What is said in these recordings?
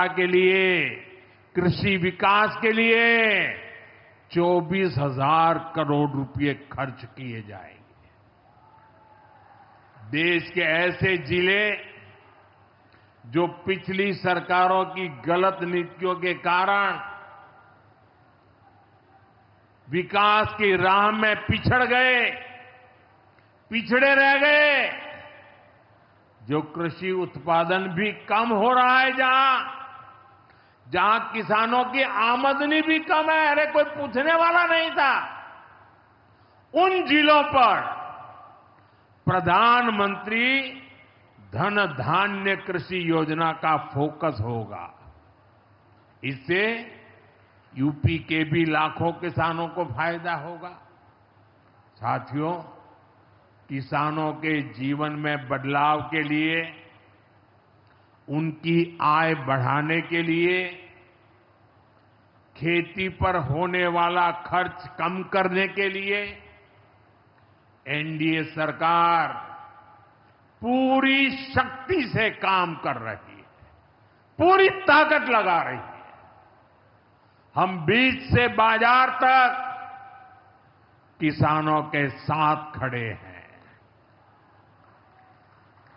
के लिए, कृषि विकास के लिए 24,000 करोड़ रुपए खर्च किए जाएंगे। देश के ऐसे जिले जो पिछली सरकारों की गलत नीतियों के कारण विकास की राह में पिछड़ गए, पिछड़े रह गए, जो कृषि उत्पादन भी कम हो रहा है, जहां किसानों की आमदनी भी कम है, अरे कोई पूछने वाला नहीं था, उन जिलों पर प्रधानमंत्री धन धान्य कृषि योजना का फोकस होगा। इससे यूपी के भी लाखों किसानों को फायदा होगा। साथियों, किसानों के जीवन में बदलाव के लिए, उनकी आय बढ़ाने के लिए, खेती पर होने वाला खर्च कम करने के लिए एनडीए सरकार पूरी शक्ति से काम कर रही है, पूरी ताकत लगा रही है। हम बीज से बाजार तक किसानों के साथ खड़े हैं।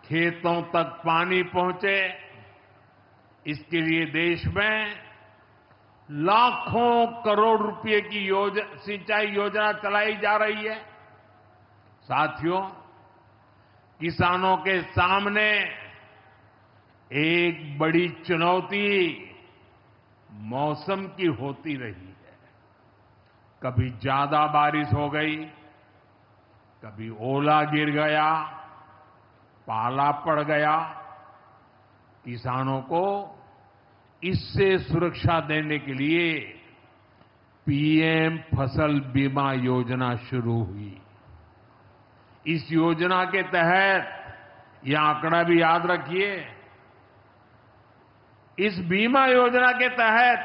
खेतों तक पानी पहुंचे, इसके लिए देश में लाखों करोड़ रुपए की सिंचाई योजना चलाई जा रही है। साथियों, किसानों के सामने एक बड़ी चुनौती मौसम की होती रही है। कभी ज्यादा बारिश हो गई, कभी ओला गिर गया, पाला पड़ गया। किसानों को इससे सुरक्षा देने के लिए पीएम फसल बीमा योजना शुरू हुई। इस योजना के तहत, यह आंकड़ा भी याद रखिए, इस बीमा योजना के तहत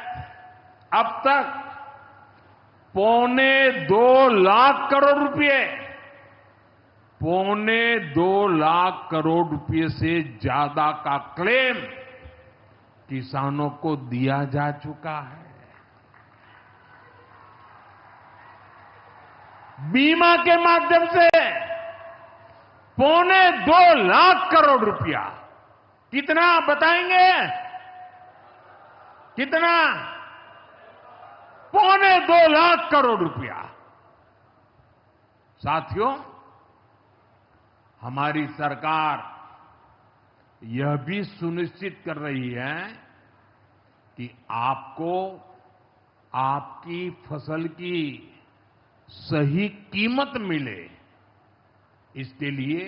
अब तक 2.25 लाख करोड़ रुपए, 2.25 लाख करोड़ रुपए से ज्यादा का क्लेम किसानों को दिया जा चुका है। बीमा के माध्यम से 2.25 लाख करोड़ रुपया, कितना बताएंगे? कितना? 2.25 लाख करोड़ रुपया। साथियों, हमारी सरकार यह भी सुनिश्चित कर रही है कि आपको आपकी फसल की सही कीमत मिले। इसके लिए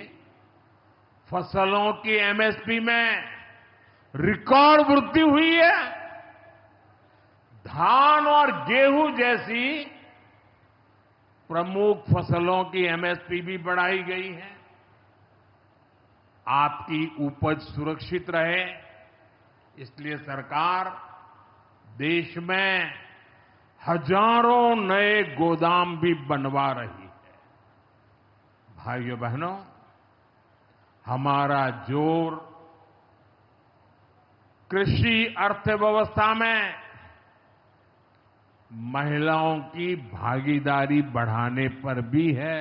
फसलों की एमएसपी में रिकॉर्ड वृद्धि हुई है। धान और गेहूं जैसी प्रमुख फसलों की एमएसपी भी बढ़ाई गई है। आपकी उपज सुरक्षित रहे, इसलिए सरकार देश में हजारों नए गोदाम भी बनवा रही है। भाइयों बहनों, हमारा जोर कृषि अर्थव्यवस्था में महिलाओं की भागीदारी बढ़ाने पर भी है।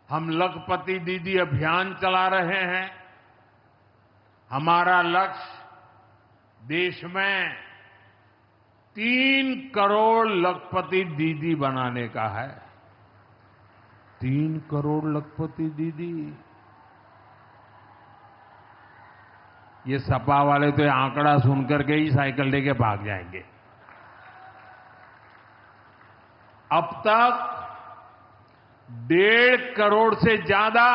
हम लखपति दीदी अभियान चला रहे हैं। हमारा लक्ष्य देश में 3 करोड़ लखपति दीदी बनाने का है। 3 करोड़ लखपति दीदी। ये सपा वाले तो ये आंकड़ा सुनकर के ही साइकिल लेके भाग जाएंगे। अब तक 1.5 करोड़ से ज्यादा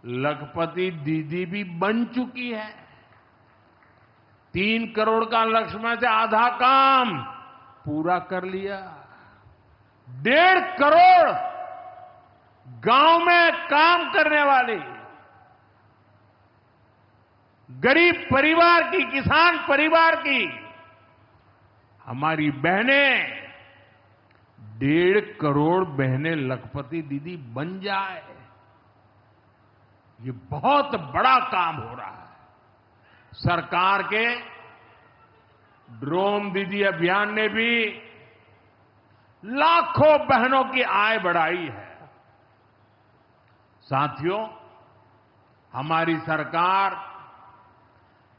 लखपति दीदी भी बन चुकी है। 3 करोड़ का लक्ष्य में से आधा काम पूरा कर लिया। 1.5 करोड़ गांव में काम करने वाली गरीब परिवार की, किसान परिवार की हमारी बहनें, 1.5 करोड़ बहनें लखपति दीदी बन जाए, ये बहुत बड़ा काम हो रहा है। सरकार के ड्रोन दीदी अभियान ने भी लाखों बहनों की आय बढ़ाई है। साथियों, हमारी सरकार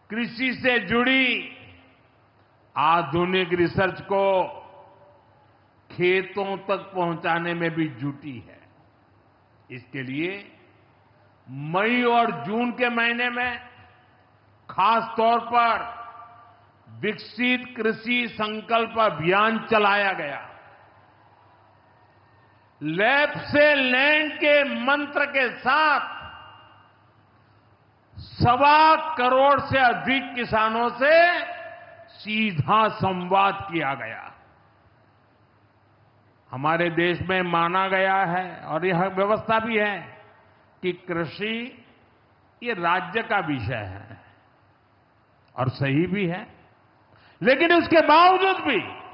कृषि से जुड़ी आधुनिक रिसर्च को खेतों तक पहुंचाने में भी जुटी है। इसके लिए मई और जून के महीने में खास तौर पर विकसित कृषि संकल्प अभियान चलाया गया। लैब से लैंड के मंत्र के साथ 1.25 करोड़ से अधिक किसानों से सीधा संवाद किया गया। हमारे देश में माना गया है और यह व्यवस्था भी है कि कृषि ये राज्य का विषय है और सही भी है, लेकिन उसके बावजूद भी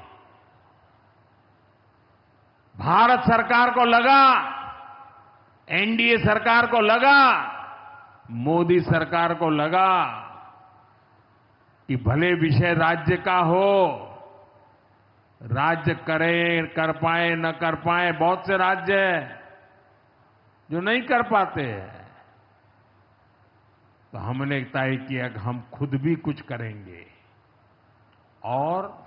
भारत सरकार को लगा, एनडीए सरकार को लगा, मोदी सरकार को लगा कि भले विषय राज्य का हो, राज्य करे, कर पाए न कर पाए, बहुत से राज्य हैं जो नहीं कर पाते हैं, तो हमने तय किया कि हम खुद भी कुछ करेंगे और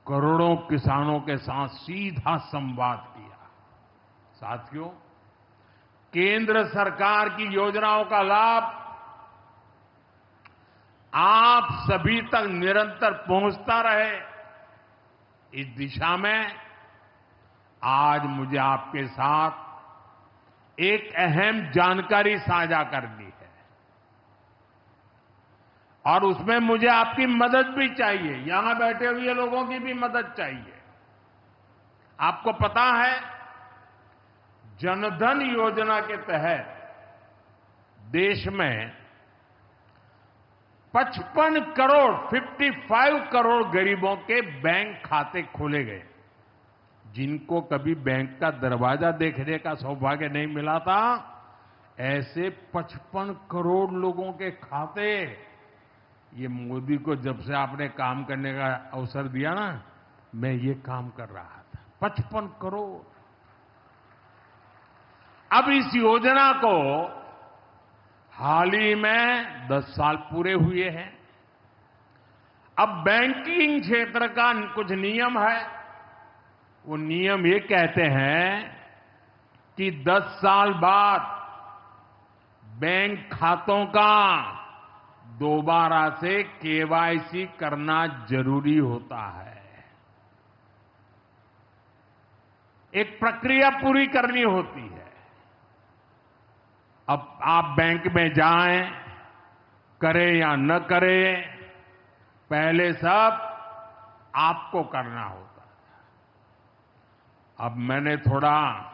करोड़ों किसानों के साथ सीधा संवाद किया। साथियों, केंद्र सरकार की योजनाओं का लाभ आप सभी तक निरंतर पहुंचता रहे, इस दिशा में आज मुझे आपके साथ एक अहम जानकारी साझा करनी है और उसमें मुझे आपकी मदद भी चाहिए। यहां बैठे हुए लोगों की भी मदद चाहिए। आपको पता है, जनधन योजना के तहत देश में 55 करोड़ गरीबों के बैंक खाते खोले गए। जिनको कभी बैंक का दरवाजा देखने का सौभाग्य नहीं मिला था, ऐसे 55 करोड़ लोगों के खाते, ये मोदी को जब से आपने काम करने का अवसर दिया ना, मैं ये काम कर रहा था। 55 करोड़। अब इस योजना को हाल ही में 10 साल पूरे हुए हैं। अब बैंकिंग क्षेत्र का कुछ नियम है। वो नियम ये कहते हैं कि 10 साल बाद बैंक खातों का दोबारा से केवाईसी करना जरूरी होता है। एक प्रक्रिया पूरी करनी होती है। अब आप बैंक में जाएं, करें या न करें, पहले सब आपको करना होता है। अब मैंने थोड़ा